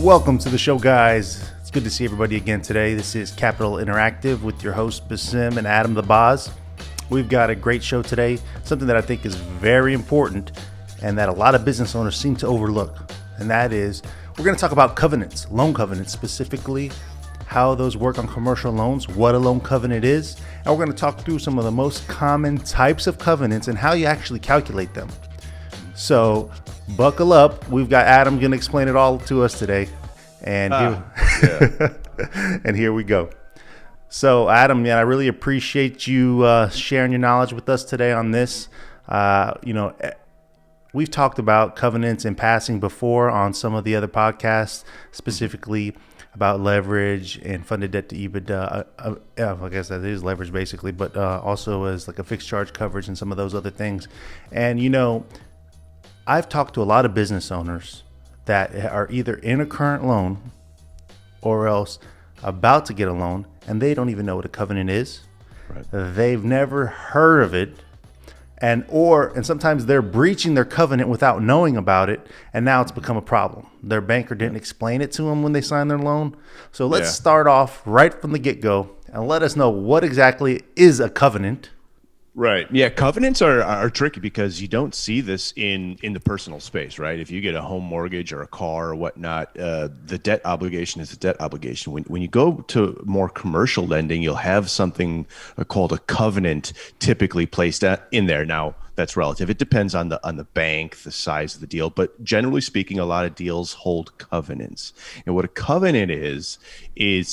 Welcome to the show, guys. It's good to see everybody again today. This is Capital Interactive with your hosts, Besim and Adam the Boz. We've got a great show today, something that I think is very important and that a lot of business owners seem to overlook. And that is, we're going to talk about covenants, loan covenants specifically, how those work on commercial loans, what a loan covenant is, and we're going to talk through some of the most common types of covenants and how you actually calculate them. So buckle up. We've got Adam going to explain it all to us today. And and here we go. So Adam, man, I really appreciate you sharing your knowledge with us today on this. We've talked about covenants in passing before on some of the other podcasts, specifically about leverage and funded debt to EBITDA. I guess that is leverage basically, but also as like a fixed charge coverage and some of those other things. And, I've talked to a lot of business owners that are either in a current loan or else about to get a loan, and they don't even know what a covenant is. Right. They've never heard of it. And sometimes they're breaching their covenant without knowing about it, and now it's become a problem. Their banker didn't explain it to them when they signed their loan. So let's start off right from the get-go and let us know what exactly is a covenant. Right. Yeah. Covenants are tricky because you don't see this in the personal space, right? If you get a home mortgage or a car or whatnot, the debt obligation is a debt obligation. When you go to more commercial lending, you'll have something called a covenant typically placed in there. Now, that's relative. It depends on the bank, the size of the deal, but generally speaking, a lot of deals hold covenants. And what a covenant is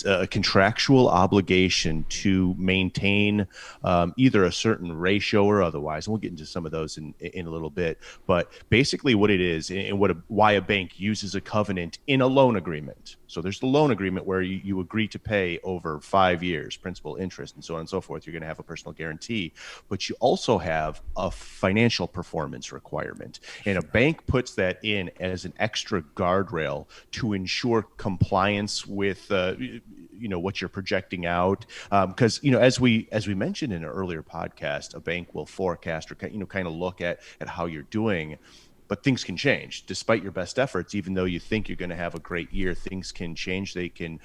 a contractual obligation to maintain either a certain ratio or otherwise. And we'll get into some of those in a little bit. But basically, what it is and why a bank uses a covenant in a loan agreement. So there's the loan agreement where you agree to pay over 5 years, principal, interest, and so on and so forth. You're going to have a personal guarantee, but you also have a financial performance requirement. And a bank puts that in as an extra guardrail to ensure compliance with what you're projecting out. Because as we mentioned in an earlier podcast, a bank will forecast or kind of look at how you're doing. But things can change despite your best efforts. Even though you think you're going to have a great year, things can change. They can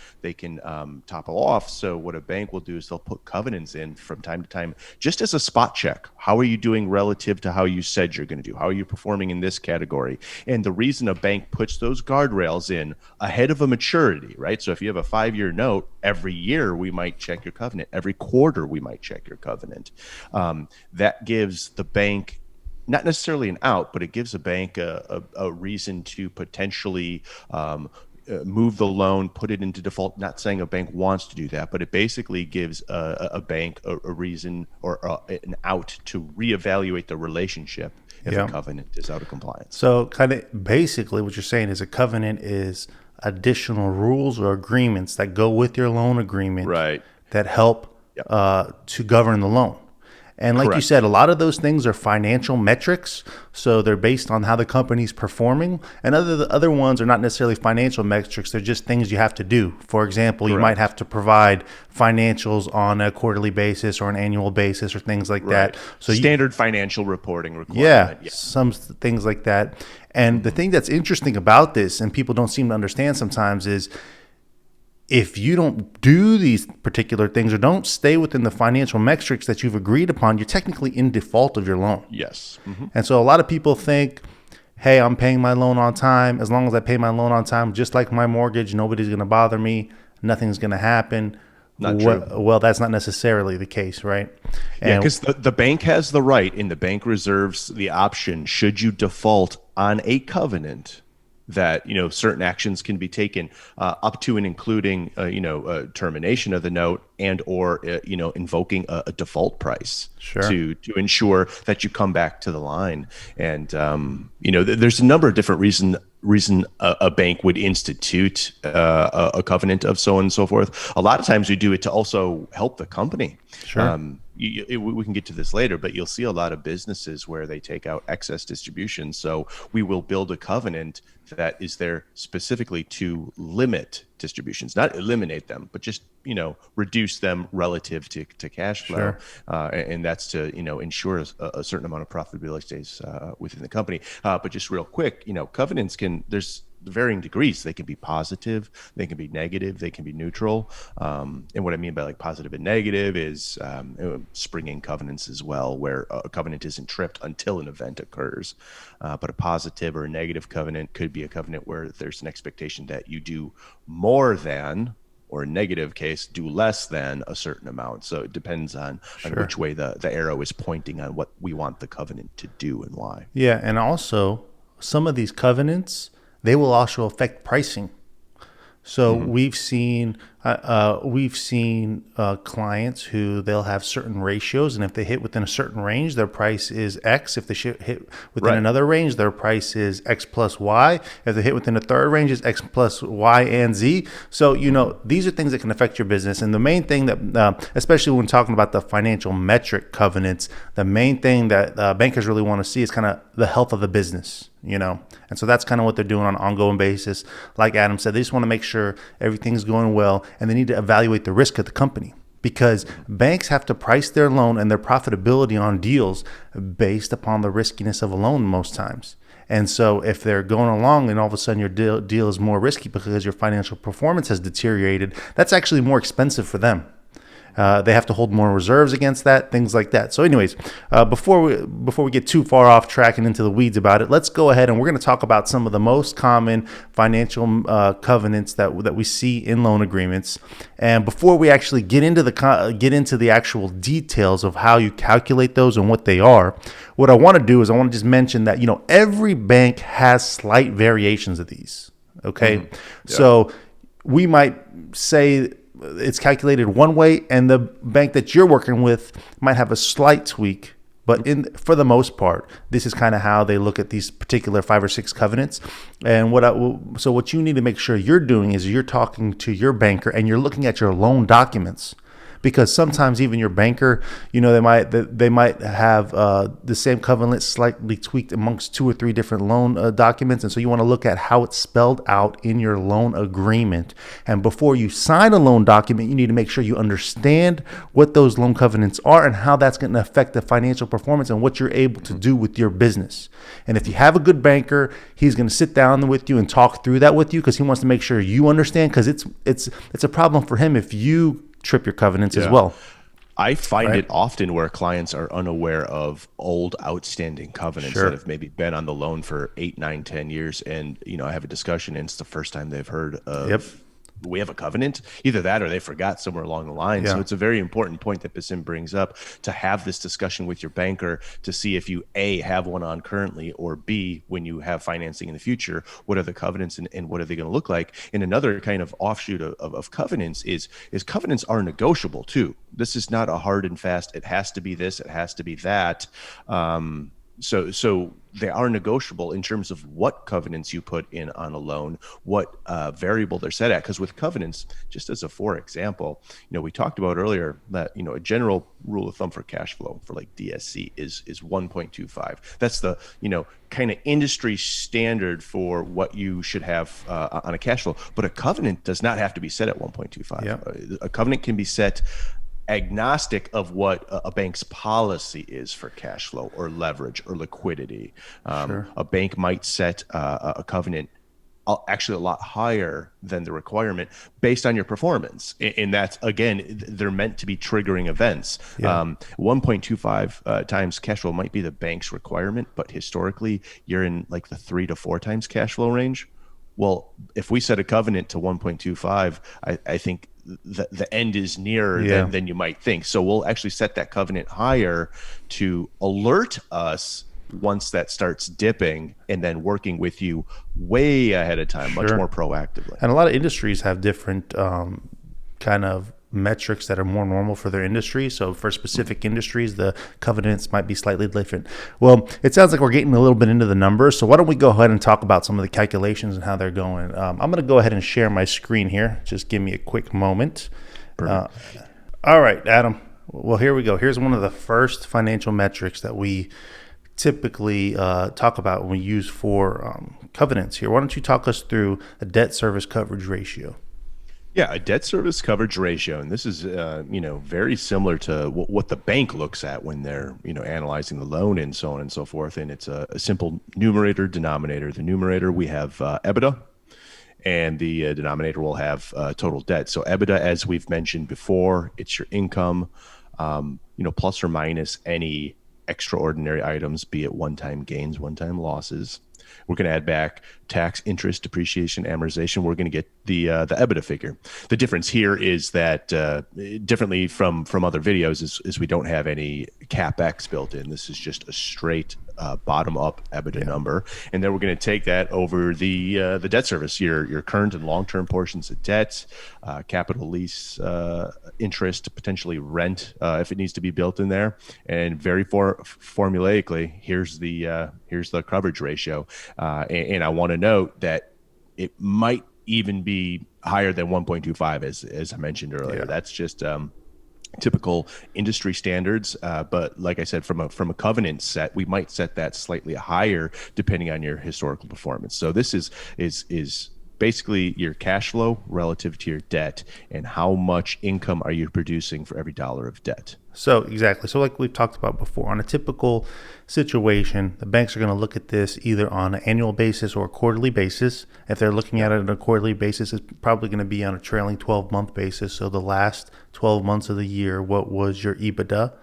topple off. So what a bank will do is they'll put covenants in from time to time, just as a spot check. How are you doing relative to how you said you're going to do? How are you performing in this category? And the reason a bank puts those guardrails in ahead of a maturity, right? So if you have a 5-year note, every year we might check your covenant. Every quarter we might check your covenant. That gives the bank not necessarily an out, but it gives a bank a reason to potentially move the loan, put it into default. Not saying a bank wants to do that, but it basically gives a bank a reason or an out to reevaluate the relationship if a covenant is out of compliance. So kind of basically what you're saying is a covenant is additional rules or agreements that go with your loan agreement, right, that help to govern the loan. And like you said, a lot of those things are financial metrics. So they're based on how the company's performing. And the other ones are not necessarily financial metrics. They're just things you have to do. For example, you might have to provide financials on a quarterly basis or an annual basis or things like that. So standard financial reporting requirement. Yeah, some things like that. And the thing that's interesting about this, and people don't seem to understand sometimes, is if you don't do these particular things or don't stay within the financial metrics that you've agreed upon, you're technically in default of your loan. Yes. Mm-hmm. And so a lot of people think, hey, I'm paying my loan on time. As long as I pay my loan on time, just like my mortgage, nobody's going to bother me. Nothing's going to happen. Not true. Well, that's not necessarily the case, right? Because the bank has the right, and the bank reserves the option, should you default on a covenant, that certain actions can be taken up to and including termination of the note and or invoking a default price to ensure that you come back to the line. And there's a number of different reason a bank would institute a covenant of so on and so forth. A lot of times we do it to also help the company. Sure. We can get to this later, but you'll see a lot of businesses where they take out excess distribution. So we will build a covenant that is there specifically to limit distributions, not eliminate them, but just reduce them relative to cash flow. Sure. And that's to ensure a certain amount of profitability stays within the company. But just real quick, covenants there's varying degrees. They can be positive, they can be negative, they can be neutral. And what I mean by like positive and negative is springing covenants as well, where a covenant isn't tripped until an event occurs. But a positive or a negative covenant could be a covenant where there's an expectation that you do more than, or a negative case, do less than a certain amount. So it depends on Sure. which way the arrow is pointing on what we want the covenant to do and why. Yeah, and also some of these covenants, they will also affect pricing. So Mm-hmm. we've seen clients who they'll have certain ratios, and if they hit within a certain range, their price is X. If they hit within Right. another range, their price is X plus Y. If they hit within a third range, it's X plus Y and Z. So Mm-hmm. these are things that can affect your business. And the main thing that, especially when talking about the financial metric covenants, the main thing that bankers really want to see is kind of the health of the business. And so that's kind of what they're doing on an ongoing basis. Like Adam said, they just want to make sure everything's going well, and they need to evaluate the risk of the company, because banks have to price their loan and their profitability on deals based upon the riskiness of a loan most times. And so if they're going along and all of a sudden your deal is more risky because your financial performance has deteriorated, that's actually more expensive for them. They have to hold more reserves against that, things like that. So, anyways, before we get too far off track and into the weeds about it, let's go ahead and we're going to talk about some of the most common financial covenants that we see in loan agreements. And before we actually get into the actual details of how you calculate those and what they are, what I want to do is I want to just mention that every bank has slight variations of these. Okay, Mm-hmm. Yeah. so we might say it's calculated one way, and the bank that you're working with might have a slight tweak. But for the most part, this is kind of how they look at these particular 5 or 6 covenants. And what you need to make sure you're doing is you're talking to your banker and you're looking at your loan documents, because sometimes even your banker, they might have the same covenant slightly tweaked amongst 2 or 3 different loan documents, and so you want to look at how it's spelled out in your loan agreement. And before you sign a loan document, you need to make sure you understand what those loan covenants are and how that's going to affect the financial performance and what you're able to do with your business. And if you have a good banker, he's going to sit down with you and talk through that with you, because he wants to make sure you understand, because it's a problem for him if you trip your covenants as Yeah. well. I find Right. it often where clients are unaware of old outstanding covenants that Sure. have maybe been on the loan for 8, 9, 10 years. And, I have a discussion and it's the first time they've heard Yep. of, we have a covenant, either that or they forgot somewhere along the line. So Yeah. it's a very important point that Basim brings up, to have this discussion with your banker to see if you A, have one on currently, or B, when you have financing in the future, what are the covenants and what are they going to look like? And another kind of offshoot of covenants is covenants are negotiable too. This is not a hard and fast, it has to be this, it has to be that. So they are negotiable in terms of what covenants you put in on a loan, what variable they're set at. Because with covenants, just as a for example, we talked about earlier that a general rule of thumb for cash flow for like DSC is 1.25. That's the kind of industry standard for what you should have on a cash flow. But a covenant does not have to be set at 1.25. Yeah. A covenant can be set agnostic of what a bank's policy is for cash flow or leverage or liquidity. Sure. A bank might set a covenant actually a lot higher than the requirement based on your performance. And that's, again, they're meant to be triggering events. Yeah. 1.25 times cash flow might be the bank's requirement, but historically you're in like the 3 to 4 times cash flow range. Well, if we set a covenant to 1.25, I think the end is nearer Yeah. than you might think. So we'll actually set that covenant higher to alert us once that starts dipping, and then working with you way ahead of time, much Sure. more proactively. And a lot of industries have different kind of metrics that are more normal for their industry. So for specific industries, the covenants might be slightly different. Well, it sounds like we're getting a little bit into the numbers. So why don't we go ahead and talk about some of the calculations and how they're going. I'm going to go ahead and share my screen here. Just give me a quick moment. All right, Adam. Well, here we go. Here's one of the first financial metrics that we typically talk about when we use for covenants here. Why don't you talk us through a debt service coverage ratio? Yeah, a debt service coverage ratio, and this is very similar to what the bank looks at when they're analyzing the loan and so on and so forth. And it's a simple numerator denominator. The numerator, we have EBITDA, and the denominator will have total debt. So EBITDA, as we've mentioned before, it's your income, plus or minus any extraordinary items, be it one-time gains, one-time losses. We're going to add back tax, interest, depreciation, amortization. We're going to get the EBITDA figure. The difference here is that differently from other videos is we don't have any CapEx built in. This is just a straight bottom up EBITDA number, and then we're going to take that over the debt service, your current and long term portions of debt, capital lease, interest, potentially rent if it needs to be built in there, and very formulaically, here's the coverage ratio, and I want to note that it might even be higher than 1.25 as I mentioned earlier. Yeah. That's just typical industry standards, but like I said, from a covenant set, we might set that slightly higher depending on your historical performance. So this is basically your cash flow relative to your debt, and how much income are you producing for every dollar of debt. So exactly. So like we've talked about before, on a typical situation, the banks are going to look at this either on an annual basis or a quarterly basis. If they're looking at it on a quarterly basis, it's probably going to be on a trailing 12-month basis. So the last 12 months of the year, what was your EBITDA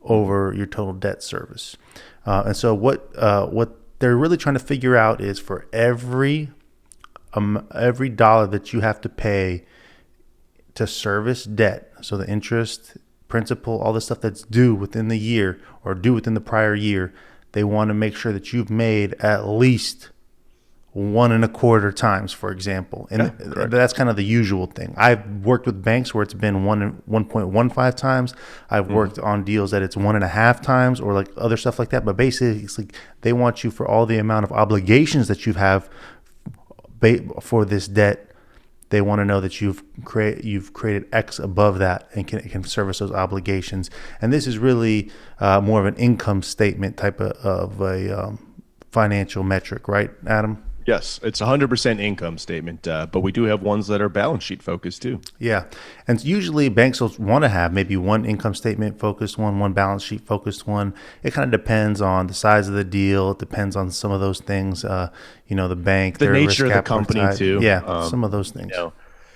over your total debt service? And so what they're really trying to figure out is for every dollar that you have to pay to service debt, so the interest, principal, all the stuff that's due within the year or due within the prior year, they want to make sure that you've made at least 1.25 times, for example. And that's kind of the usual thing. I've worked with banks where it's been 1.15 times. I've worked on deals that it's 1.5 times or like other stuff like that. But basically, it's like they want you for all the amount of obligations that you have for this debt. They want to know that you've created X above that and can service those obligations. And this is really more of an income statement type of a financial metric, right, Adam? Yes, it's 100% income statement, but we do have ones that are balance sheet focused too. Yeah, and usually banks will want to have maybe one income statement focused one balance sheet focused one. It kind of depends on the size of the deal. It depends on some of those things. The bank, the nature of the company too. Yeah, some of those things.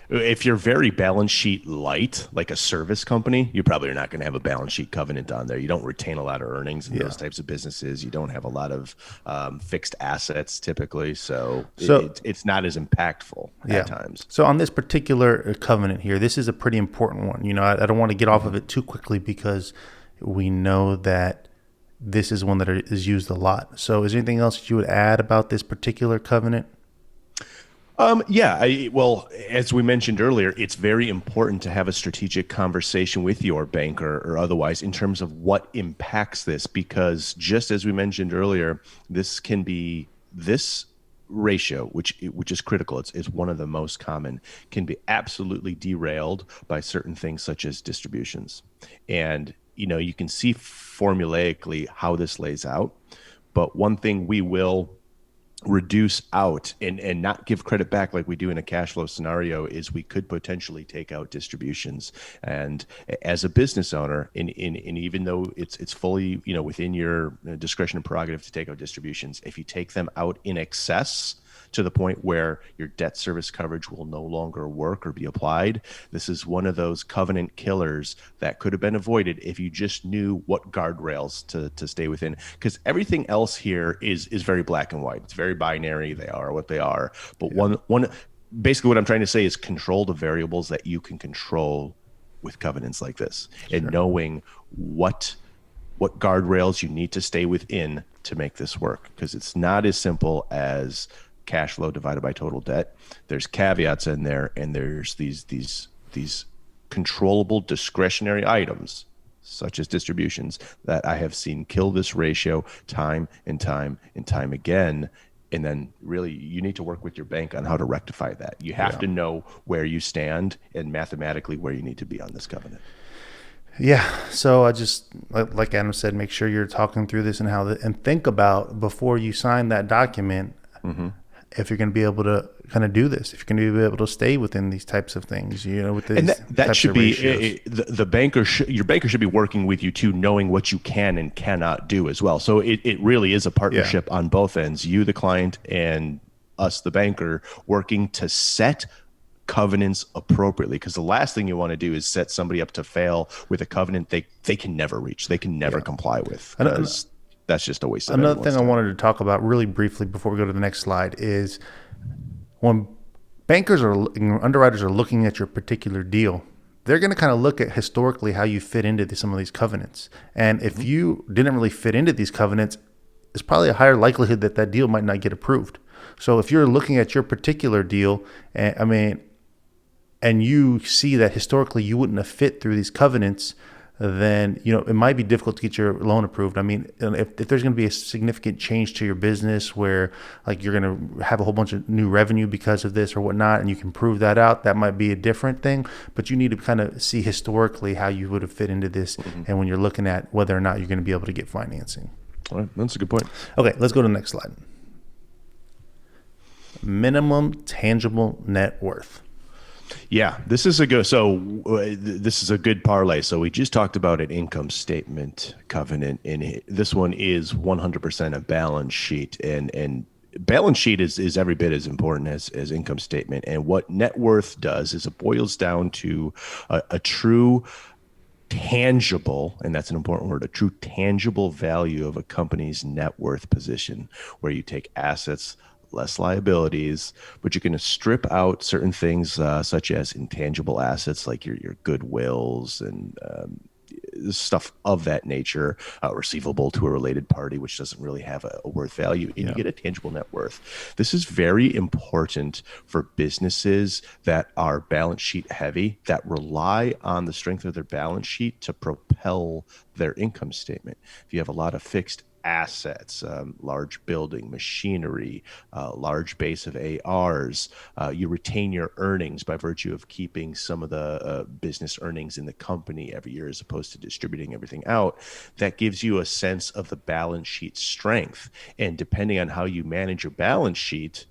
If you're very balance sheet light, like a service company, you probably are not going to have a balance sheet covenant on there. You don't retain a lot of earnings in those types of businesses. You don't have a lot of fixed assets typically. So it's not as impactful at times. So on this particular covenant here, this is a pretty important one. I don't want to get off of it too quickly because we know that this is one that is used a lot. So is there anything else that you would add about this particular covenant? Well, as we mentioned earlier, it's very important to have a strategic conversation with your banker or otherwise in terms of what impacts this, because just as we mentioned earlier, this ratio, which is critical, it's one of the most common, can be absolutely derailed by certain things such as distributions. And, you can see formulaically how this lays out, but one thing we will reduce out and not give credit back like we do in a cash flow scenario is we could potentially take out distributions. And as a business owner, and even though it's fully within your discretion and prerogative to take out distributions, if you take them out in excess to the point where your debt service coverage will no longer work or be applied, this is one of those covenant killers that could have been avoided if you just knew what guardrails to stay within. Because everything else here is very black and white. It's very binary. They are what they are. But one basically what I'm trying to say is control the variables that you can control with covenants like this, and knowing what guardrails you need to stay within to make this work, because it's not as simple as cash flow divided by total debt. There's caveats in there, and there's these controllable discretionary items such as distributions that I have seen kill this ratio time and time and time again. And then really you need to work with your bank on how to rectify that. You have to know where you stand and mathematically where you need to be on this covenant. Yeah. So I just, like Adam said, make sure you're talking through this and think about before you sign that document, if you're going to be able to kind of do this, if you're going to be able to stay within these types of things, with these and that should be the banker. Your banker should be working with you too, knowing what you can and cannot do as well. So it really is a partnership on both ends, you the client and us, the banker, working to set covenants appropriately, because the last thing you want to do is set somebody up to fail with a covenant they can never reach, they can never Yeah. comply with, And because that's just a waste of another thing everyone's I time. wanted to talk about really briefly before we go to the next slide is when bankers or underwriters are looking at your particular deal, they're going to kind of look at historically how you fit into some of these covenants. And if Mhm. you didn't really fit into these covenants, there's probably a higher likelihood that that deal might not get approved. So if you're looking at your particular deal, I mean, and you see that historically you wouldn't have fit through these covenants, then it might be difficult to get your loan approved. I mean, if there's going to be a significant change to your business where like you're going to have a whole bunch of new revenue because of this or whatnot, and you can prove that out, that might be a different thing. But you need to kind of see historically how you would have fit into this, Mhm. and when you're looking at whether or not you're going to be able to get financing. All right, that's a good point. Okay, let's go to the next slide. Minimum tangible net worth. Yeah, this is a good. So this is a good parlay. So we just talked about an income statement covenant, and this one is 100% a balance sheet, and balance sheet is every bit as important as income statement. And what net worth does is it boils down to a true tangible, and that's an important word, a true tangible value of a company's net worth position, where you take assets less liabilities, but you're going to strip out certain things such as intangible assets like your goodwills and stuff of that nature, receivable to a related party, which doesn't really have a worth value, and you Yeah. get a tangible net worth. This is very important for businesses that are balance sheet heavy, that rely on the strength of their balance sheet to propel their income statement. If you have a lot of fixed assets, large building, machinery, large base of ARs. You retain your earnings by virtue of keeping some of the business earnings in the company every year as opposed to distributing everything out. That gives you a sense of the balance sheet strength. And depending on how you manage your balance sheet,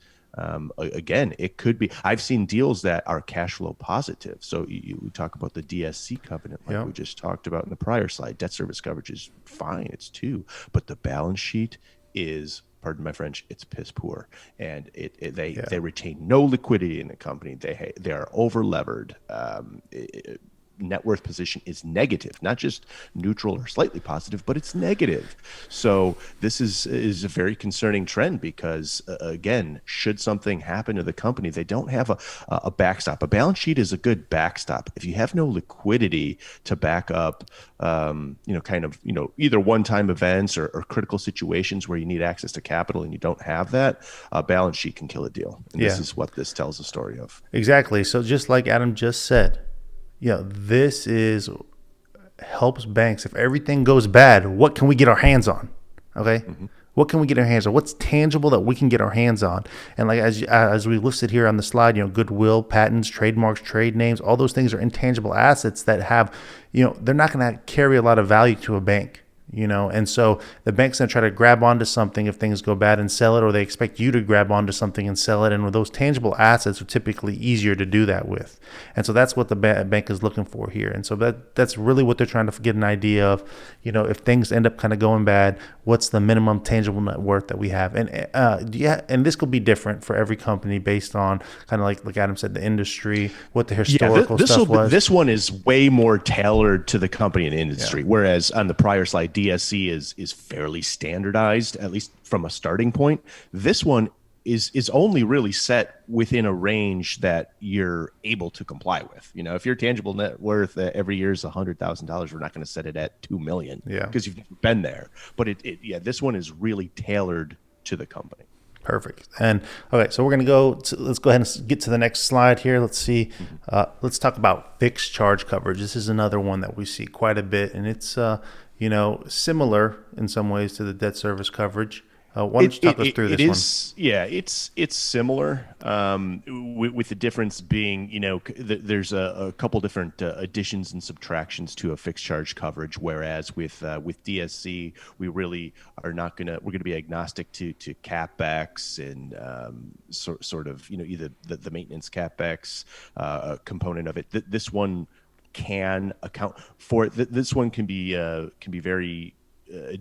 again, it could be. I've seen deals that are cash flow positive. So we talk about the DSC covenant, like Yeah. we just talked about in the prior slide. Debt service coverage is fine; it's 2, but the balance sheet is, pardon my French, it's piss poor, and they Yeah. retain no liquidity in the company. They are over levered. Net worth position is negative, not just neutral or slightly positive, but it's negative. So this is a very concerning trend because again, should something happen to the company, they don't have a backstop. A balance sheet is a good backstop. If you have no liquidity to back up, either one-time events or critical situations where you need access to capital and you don't have that, a balance sheet can kill a deal. And this Yeah. is what this tells the story of. Exactly. So just like Adam just said, this is helps banks. If everything goes bad, what can we get our hands on? Okay. Mm-hmm. What can we get our hands on? What's tangible that we can get our hands on? And like as we listed here on the slide, goodwill, patents, trademarks, trade names, all those things are intangible assets that have, they're not going to carry a lot of value to a bank. And so the bank's going to try to grab onto something if things go bad and sell it, or they expect you to grab onto something and sell it. And with those tangible assets are typically easier to do that with. And so that's what the bank is looking for here. And so that's really what they're trying to get an idea of, if things end up kind of going bad, what's the minimum tangible net worth that we have? And and this could be different for every company based on kind of like Adam said, the industry, what the Yeah, historical stuff was. this one is way more tailored to the company and Yeah. industry, whereas on the prior slide, DSC is fairly standardized, at least from a starting point. This one is only really set within a range that you're able to comply with. If your tangible net worth every year is $100,000, we're not going to set it at 2 million Yeah. because you've never been there. But this one is really tailored to the company. Perfect. And okay, so we're going to go. Let's go ahead and get to the next slide here. Let's see. Mm-hmm. Let's talk about fixed charge coverage. This is another one that we see quite a bit, and it's similar in some ways to the debt service coverage. Why don't you talk us through It this one? is, yeah, it's similar, with the difference being, there's a couple different additions and subtractions to a fixed charge coverage, whereas with DSC we really are not we're gonna be agnostic to capex and sort of either the maintenance capex component of it. This one can account for it. This one can be very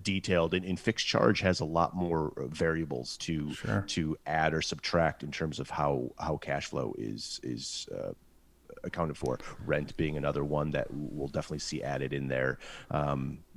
detailed, and fixed charge has a lot more variables Sure. to add or subtract in terms of how cash flow is accounted for. Rent being another one that we'll definitely see added in there.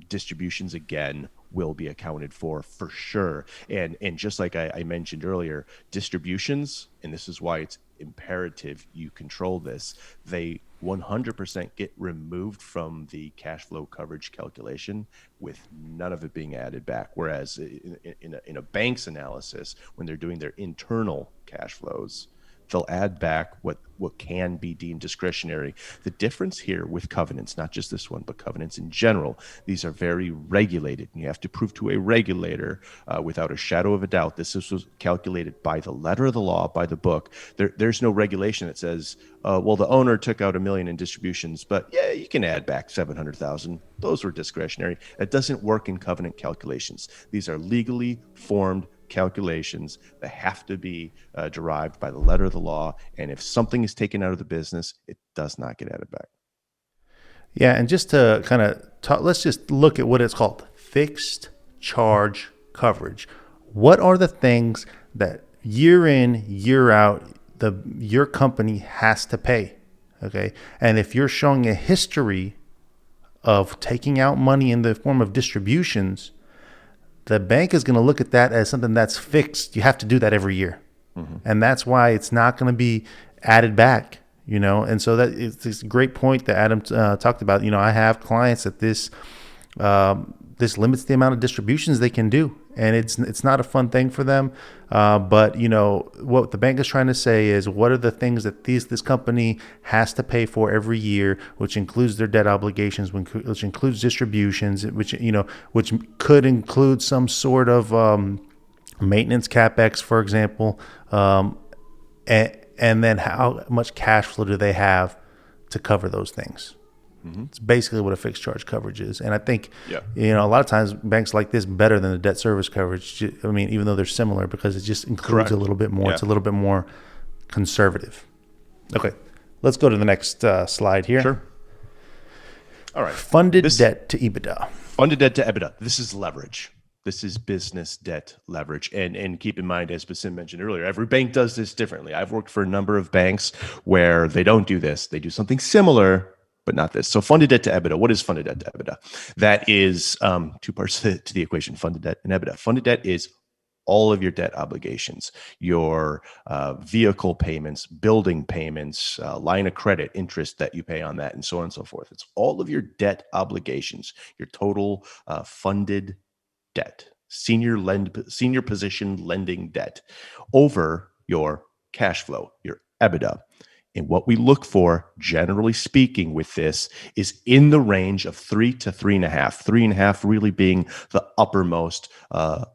Distributions again will be accounted for sure. And just like I mentioned earlier, distributions, and this is why it's imperative you control this, they 100% get removed from the cash flow coverage calculation with none of it being added back. Whereas in a bank's analysis, when they're doing their internal cash flows, they'll add back what can be deemed discretionary. The difference here with covenants, not just this one, but covenants in general, these are very regulated. You have to prove to a regulator without a shadow of a doubt this was calculated by the letter of the law, by the book. There's no regulation that says, well, the owner took out $1 million in distributions, but yeah, you can add back 700,000. Those were discretionary. It doesn't work in covenant calculations. These are legally formed calculations that have to be derived by the letter of the law. And if something is taken out of the business, it does not get added back. Yeah, and just to kind of talk, let's just look at what it's called: fixed charge coverage. What are the things that year in, year out, your company has to pay? Okay, and if you're showing a history of taking out money in the form of distributions, the bank is going to look at that as something that's fixed. You have to do that every year. Mm-hmm. And that's why it's not going to be added back, And so that it's a great point that Adam talked about. I have clients that this limits the amount of distributions they can do, and it's not a fun thing for them. But what the bank is trying to say is, what are the things that this company has to pay for every year, which includes their debt obligations, which includes distributions, which could include some sort of maintenance capex, for example, and then how much cash flow do they have to cover those things. Mm-hmm. It's basically what a fixed charge coverage is. And I think, a lot of times banks like this better than the debt service coverage. I mean, even though they're similar, because it just includes a little bit more. Yeah. It's a little bit more conservative. Okay. Let's go to the next slide here. Sure. All right. Funded debt to EBITDA. Funded debt to EBITDA. This is leverage. This is business debt leverage. And keep in mind, as Besim mentioned earlier, every bank does this differently. I've worked for a number of banks where they don't do this. They do something similar, but not this. So funded debt to EBITDA. What is funded debt to EBITDA? That is two parts to the equation: funded debt and EBITDA. Funded debt is all of your debt obligations, your vehicle payments, building payments, line of credit, interest that you pay on that, and so on and so forth. It's all of your debt obligations, your total funded debt, senior position lending debt over your cash flow, your EBITDA. And what we look for, generally speaking, with this is in the range of 3 to 3.5. 3.5 really being the uppermost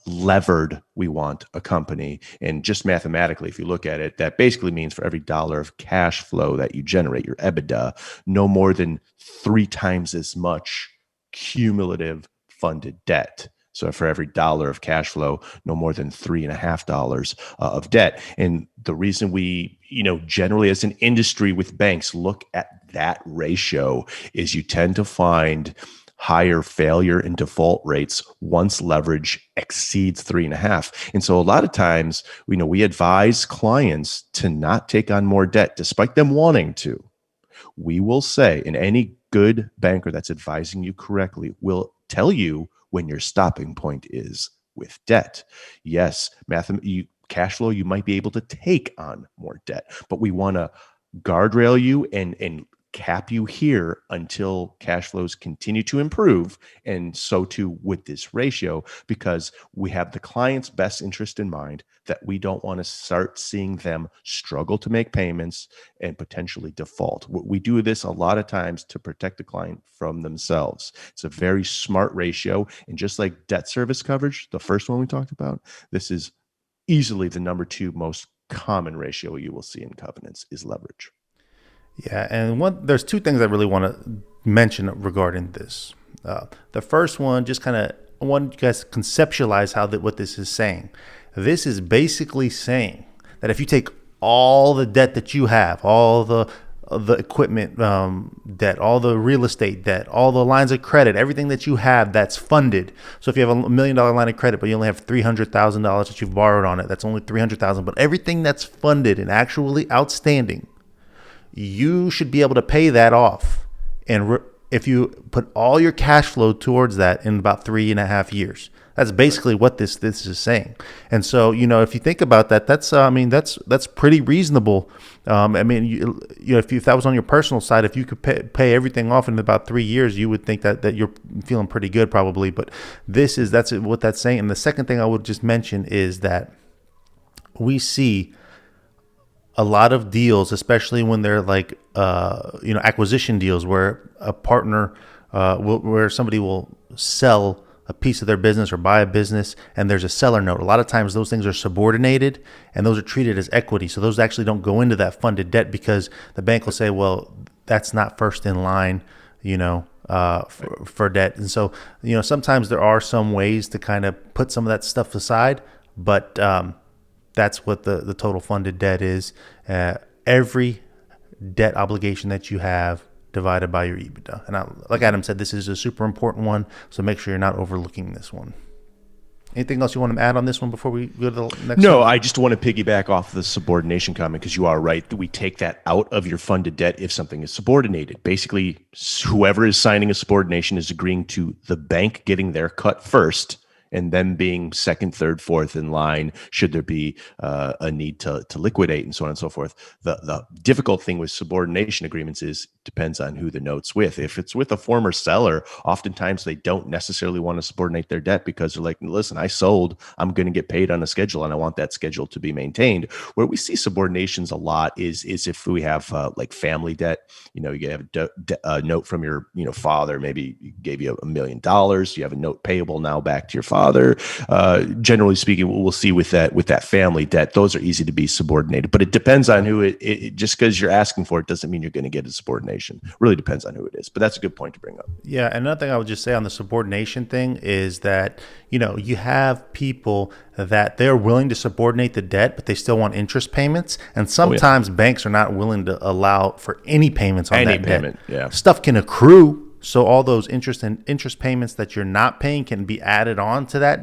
levered we want a company. And just mathematically, if you look at it, that basically means for every dollar of cash flow that you generate, your EBITDA, no more than 3 times as much cumulative funded debt. So for every dollar of cash flow, no more than $3.50 of debt. And the reason we, generally as an industry with banks look at that ratio is you tend to find higher failure and default rates once leverage exceeds 3.5. And so a lot of times, we advise clients to not take on more debt despite them wanting to. We will say, and any good banker that's advising you correctly will tell you when your stopping point is with debt. Yes, cash flow, you might be able to take on more debt, but we want to guardrail you and cap you here until cash flows continue to improve. And so too with this ratio, because we have the client's best interest in mind, that we don't want to start seeing them struggle to make payments and potentially default. We do this a lot of times to protect the client from themselves. It's a very smart ratio. And just like debt service coverage, the first one we talked about, this is easily the number 2 most common ratio you will see in covenants is leverage. Yeah, and there's 2 things I really want to mention regarding this. The first one, just kind of, I want you guys to conceptualize what this is saying. This is basically saying that if you take all the debt that you have, all the the equipment debt, all the real estate debt, all the lines of credit, everything that you have that's funded. So if you have $1 million line of credit, but you only have $300,000 that you've borrowed on it, that's only 300,000. But everything that's funded and actually outstanding, you should be able to pay that off. And if you put all your cash flow towards that in about 3.5 years, that's basically what this is saying. And so, if you think about that, that's pretty reasonable. If that was on your personal side, if you could pay everything off in about 3 years, you would think that you're feeling pretty good probably. But that's what that's saying. And the second thing I would just mention is that we see a lot of deals, especially when they're like acquisition deals, where a partner where somebody will sell a piece of their business or buy a business, and there's a seller note. A lot of times those things are subordinated, and those are treated as equity. So those actually don't go into that funded debt, because the bank will say, well, that's not first in line, for debt. And so, sometimes there are some ways to kind of put some of that stuff aside, but that's what the total funded debt is. Every debt obligation that you have divided by your EBITDA. And like Adam said, this is a super important one, so make sure you're not overlooking this one. Anything else you want to add on this one before we go to the next No, one? I just want to piggyback off the subordination comment, because you are right. We take that out of your funded debt if something is subordinated. Basically, whoever is signing a subordination is agreeing to the bank getting their cut first, and them being second, third, fourth in line should there be a need to liquidate, and so on and so forth. The difficult thing with subordination agreements is depends on who the note's with. If it's with a former seller, oftentimes they don't necessarily want to subordinate their debt, because they're like, listen, I sold, I'm going to get paid on a schedule, and I want that schedule to be maintained. Where we see subordinations a lot is if we have like family debt. You have a note from your father, maybe he gave you $1 million. You have a note payable now back to your father. Generally speaking, we'll see with that family debt, those are easy to be subordinated, but it depends on who it just because you're asking for it doesn't mean you're going to get a subordination. Really depends on who it is, but that's a good point to bring up. Yeah, another thing I would just say on the subordination thing is that, you have people that they're willing to subordinate the debt, but they still want interest payments. And sometimes banks are not willing to allow for any payments on Any that payment, debt. yeah. Stuff can accrue. So all those interest payments that you're not paying can be added on to that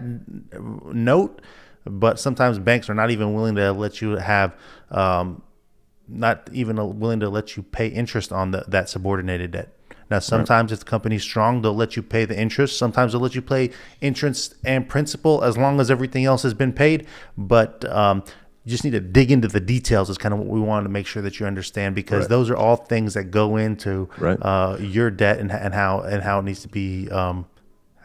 note. But sometimes banks are not even willing to let you have, not even willing to let you pay interest on that subordinated debt. Now, sometimes if the company's strong, they'll let you pay the interest. Sometimes they'll let you pay interest and principal as long as everything else has been paid. But you just need to dig into the details is kind of what we wanted to make sure that you understand, because those are all things that go into your debt and how it needs to be. All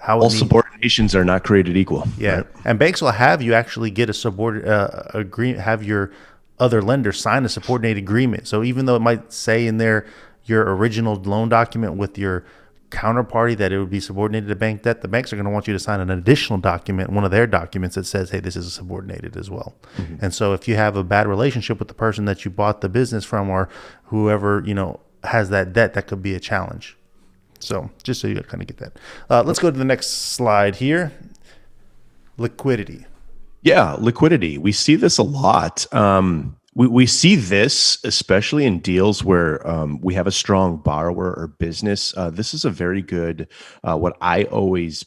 subordinations are not created equal. Yeah, right? And banks will have you actually get a have your other lender sign a subordinated agreement. So even though it might say in there your original loan document with your counterparty that it would be subordinated to bank debt, the banks are going to want you to sign an additional document, one of their documents that says, hey, this is subordinated as well. Mm-hmm. And so if you have a bad relationship with the person that you bought the business from, or whoever, has that debt, that could be a challenge. So just so you kind of get that. Let's go to the next slide here. Liquidity. Yeah, liquidity. We see this a lot. We see this especially in deals where we have a strong borrower or business. This is a very good, what I always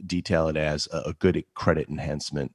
detail it as a good credit enhancement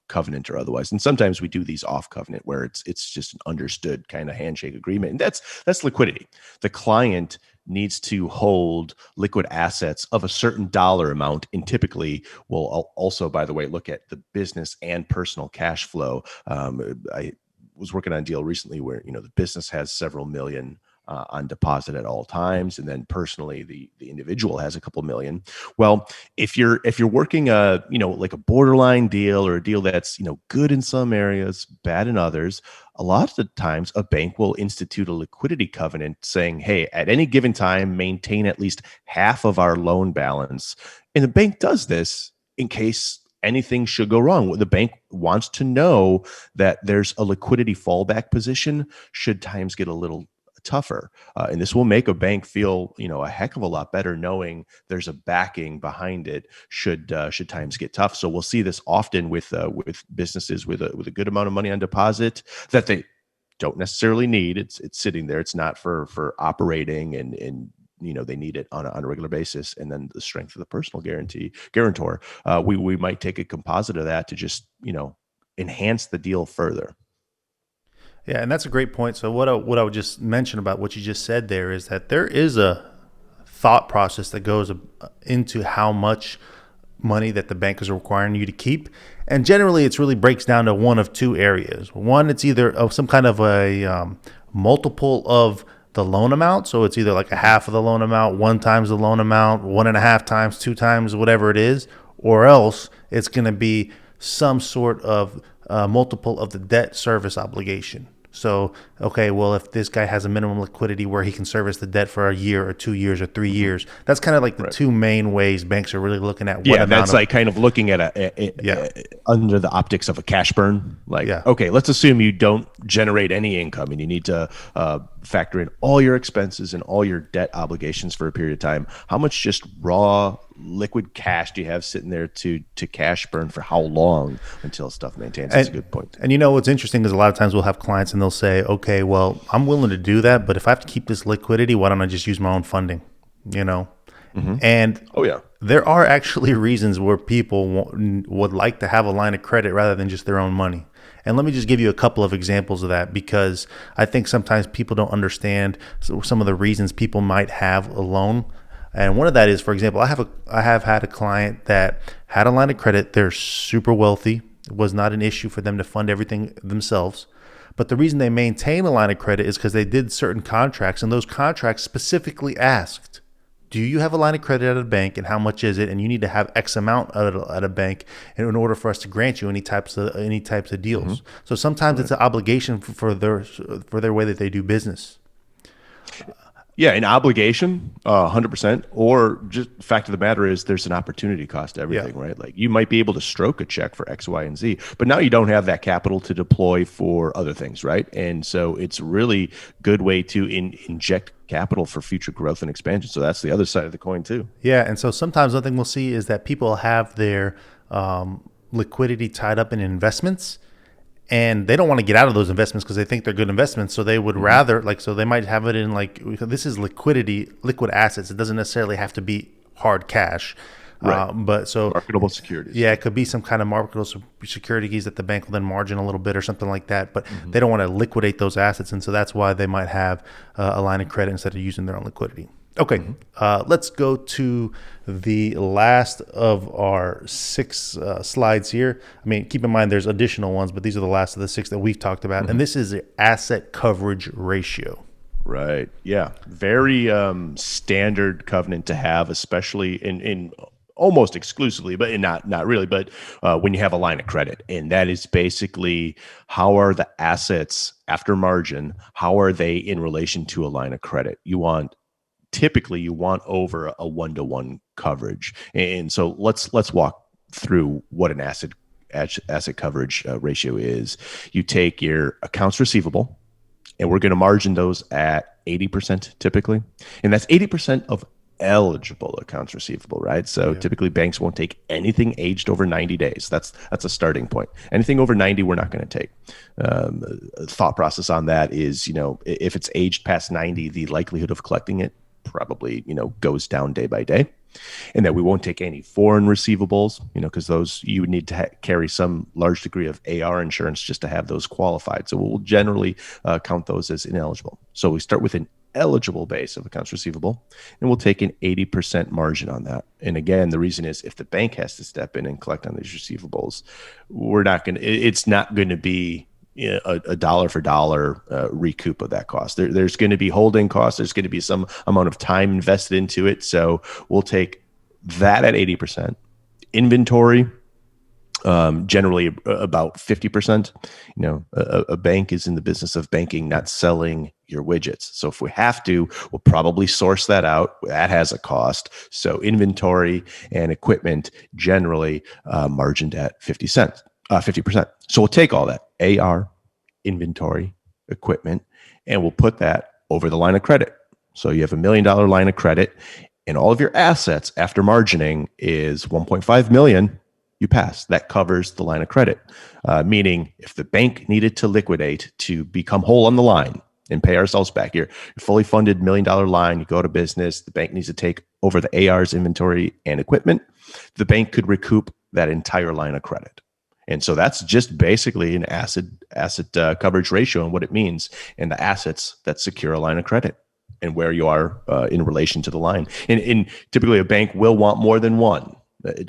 covenant or otherwise. And sometimes we do these off covenant where it's just an understood kind of handshake agreement. And that's liquidity. The client needs to hold liquid assets of a certain dollar amount, and typically will also, by the way, look at the business and personal cash flow. I was working on a deal recently where the business has several million on deposit at all times, and then personally the individual has a couple million. Well, if you're working like a borderline deal, or a deal that's good in some areas, bad in others, a lot of the times a bank will institute a liquidity covenant saying, hey, at any given time, maintain at least half of our loan balance. And the bank does this in case anything should go wrong. The bank wants to know that there's a liquidity fallback position should times get a little tougher. And this will make a bank feel, a heck of a lot better knowing there's a backing behind it should times get tough. So we'll see this often with businesses with a good amount of money on deposit that they don't necessarily need. It's sitting there. It's not for operating and they need it on a regular basis. And then the strength of the personal guarantor, we might take a composite of that to just enhance the deal further. Yeah, and that's a great point. So what I would just mention about what you just said there is that there is a thought process that goes into how much money that the bank is requiring you to keep. And generally, it's really breaks down to one of two areas. One, it's either some kind of a multiple of the loan amount. So it's either like a half of the loan amount, one times the loan amount, 1.5 times, 2 times, whatever it is, or else it's going to be some sort of multiple of the debt service obligation. So, okay, well, if this guy has a minimum liquidity where he can service the debt for a year or 2 years or 3 years, that's kind of like the two main ways banks are really looking at what that's like kind of looking at under the optics of a cash burn. Like, okay, let's assume you don't generate any income and you need to factor in all your expenses and all your debt obligations for a period of time. How much just raw liquid cash do you have sitting there to cash burn for how long until stuff maintains? That's a good point. And what's interesting is a lot of times we'll have clients and they'll say, okay, well, I'm willing to do that, but if I have to keep this liquidity, why don't I just use my own funding? And there are actually reasons where people would like to have a line of credit rather than just their own money. And let me just give you a couple of examples of that, because I think sometimes people don't understand some of the reasons people might have a loan. And one of that is, for example, I have had a client that had a line of credit. They're super wealthy. It was not an issue for them to fund everything themselves. But the reason they maintain a line of credit is because they did certain contracts, and those contracts specifically asked, do you have a line of credit at a bank, and how much is it? And you need to have X amount at a bank in order for us to grant you any types of deals. So sometimes it's an obligation for their way that they do business. Yeah, an obligation, 100%, or just fact of the matter is there's an opportunity cost to everything, right? Like you might be able to stroke a check for X, Y, and Z, but now you don't have that capital to deploy for other things, right? And so it's really good way to inject capital for future growth and expansion. So that's the other side of the coin too. Yeah, and so sometimes one thing we'll see is that people have their liquidity tied up in investments, and they don't want to get out of those investments because they think they're good investments. So they would rather, so they might have it in this is liquid assets. It doesn't necessarily have to be hard cash. Right. But so marketable securities. Yeah, it could be some kind of marketable securities that the bank will then margin a little bit or something like that. But they don't want to liquidate those assets. And so that's why they might have a line of credit instead of using their own liquidity. Okay, let's go to the last of our 6 slides here. I mean, keep in mind there's additional ones, but these are the last of the 6 that we've talked about. And this is the asset coverage ratio. Right. Yeah. Very standard covenant to have, especially in almost exclusively, but not really, but when you have a line of credit. And that is basically how are the assets after margin, how are they in relation to a line of credit? Typically you want over a 1-to-1 coverage. And so let's walk through what an asset coverage ratio is. You take your accounts receivable, and we're going to margin those at 80% typically. And that's 80% of eligible accounts receivable, right? So typically banks won't take anything aged over 90 days. That's a starting point. Anything over 90, we're not going to take. Thought process on that is, if it's aged past 90, the likelihood of collecting it probably, goes down day by day. And that we won't take any foreign receivables, because those you would need to carry some large degree of AR insurance just to have those qualified. So we'll generally count those as ineligible. So we start with an eligible base of accounts receivable, and we'll take an 80% margin on that. And again, the reason is if the bank has to step in and collect on these receivables, it's not going to be a dollar for dollar recoup of that cost. There's going to be holding costs. There's going to be some amount of time invested into it. So we'll take that at 80%. Inventory, generally about 50%. A bank is in the business of banking, not selling your widgets. So if we have to, we'll probably source that out. That has a cost. So inventory and equipment generally margined at 50%. So we'll take all that AR, inventory, equipment, and we'll put that over the line of credit. So you have $1 million line of credit, and all of your assets after margining is $1.5 million. you pass. That covers the line of credit, meaning if the bank needed to liquidate to become whole on the line and pay ourselves back, you're fully funded $1 million line, you go to business, the bank needs to take over the AR's inventory and equipment, the bank could recoup that entire line of credit. And so that's just basically an asset coverage ratio and what it means, and the assets that secure a line of credit and where you are in relation to the line. And typically a bank will want more than one.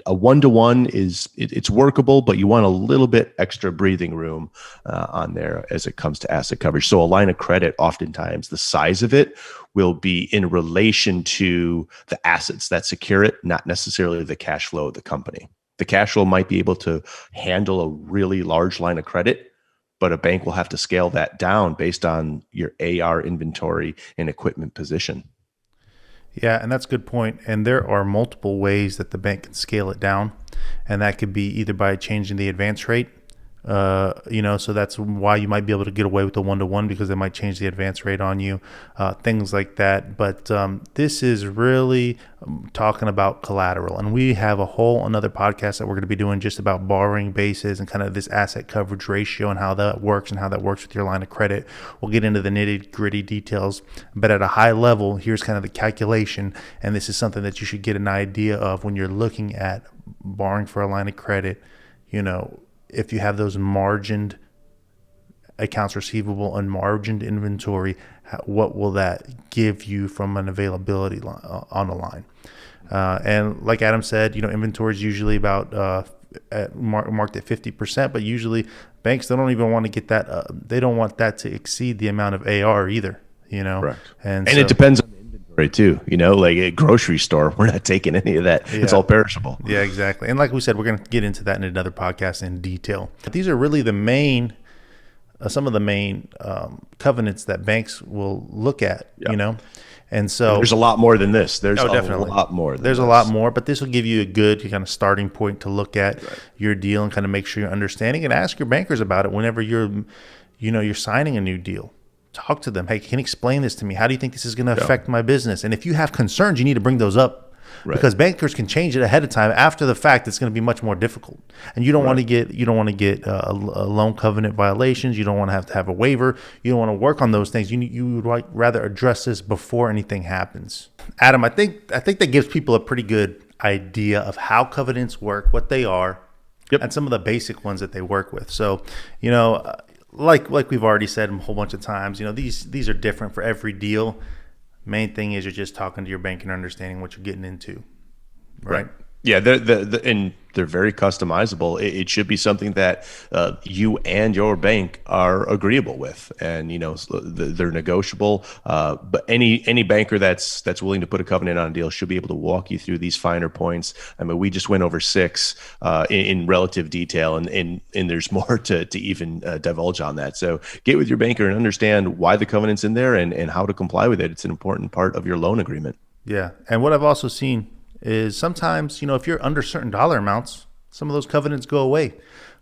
A one-to-one it's workable, but you want a little bit extra breathing room on there as it comes to asset coverage. So a line of credit, oftentimes the size of it will be in relation to the assets that secure it, not necessarily the cash flow of the company. The cash flow might be able to handle a really large line of credit, but a bank will have to scale that down based on your AR inventory and equipment position. Yeah, and that's a good point. And there are multiple ways that the bank can scale it down, and that could be either by changing the advance rate. So that's why you might be able to get away with the one-to-one, because they might change the advance rate on you, things like that. But this is really talking about collateral, and we have a whole another podcast that we're going to be doing just about borrowing bases and kind of this asset coverage ratio and how that works with your line of credit. We'll get into the nitty-gritty details, but at a high level, here's kind of the calculation, and this is something that you should get an idea of when you're looking at borrowing for a line of credit. If you have those margined accounts receivable, unmargined inventory, what will that give you from an availability on the line? And like Adam said, inventory is usually about marked at 50%, but usually banks, they don't even want to get that. They don't want that to exceed the amount of AR either. Correct. And it depends on right too, like a grocery store, we're not taking any of that. Yeah. It's all perishable. Yeah, exactly. And like we said, we're going to get into that in another podcast in detail. But these are really some of the main covenants that banks will look at. Yep. And so there's a lot more than this. There's definitely a lot more. There's a lot more, but this will give you a good kind of starting point to look at your deal and kind of make sure you're understanding, and ask your bankers about it whenever you're signing a new deal. Talk to them. Hey, can you explain this to me? How do you think this is going to affect my business? And if you have concerns, you need to bring those up, because bankers can change it ahead of time. After the fact, it's going to be much more difficult, and you don't want to get a loan covenant violations. You don't want to have a waiver. You don't want to work on those things. You would rather address this before anything happens. Adam, I think that gives people a pretty good idea of how covenants work, what they are, and some of the basic ones that they work with. So, like we've already said a whole bunch of times, these are different for every deal. Main thing is you're just talking to your bank and understanding what you're getting into, right? Yeah, and they're very customizable. It should be something that you and your bank are agreeable with, and they're negotiable. But any banker that's willing to put a covenant on a deal should be able to walk you through these finer points. I mean, we just went over 6 in relative detail, and there's more to even divulge on that. So get with your banker and understand why the covenant's in there and how to comply with it. It's an important part of your loan agreement. Yeah, and what I've also seen is sometimes, if you're under certain dollar amounts, some of those covenants go away.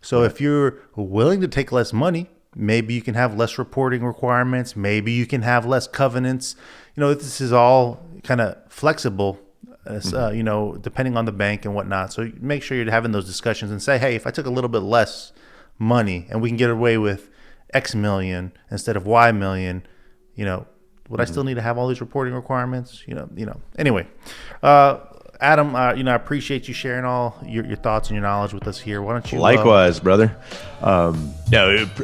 So if you're willing to take less money, maybe you can have less reporting requirements. Maybe you can have less covenants. This is all kind of flexible, depending on the bank and whatnot. So make sure you're having those discussions and say, hey, if I took a little bit less money and we can get away with X million instead of Y million, would I still need to have all these reporting requirements? Anyway, Adam, I appreciate you sharing all your thoughts and your knowledge with us here. Why don't you? Likewise, brother.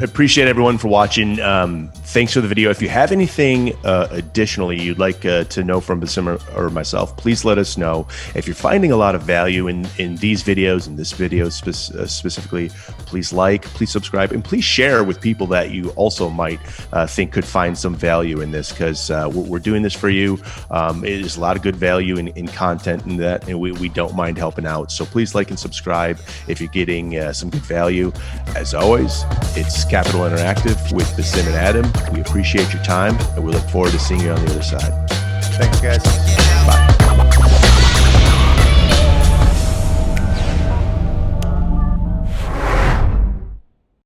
Appreciate everyone for watching. Thanks for the video. If you have anything additionally you'd like to know from Besim or myself, please let us know. If you're finding a lot of value in these videos, in this video specifically, please please subscribe, and please share with people that you also might think could find some value in this, because we're doing this for you. It is a lot of good value in content and that, and we don't mind helping out. So please like and subscribe if you're getting some good value. As always, it's Capital Interactive with Besim and Adam. We appreciate your time, and we look forward to seeing you on the other side. Thanks, guys. Bye.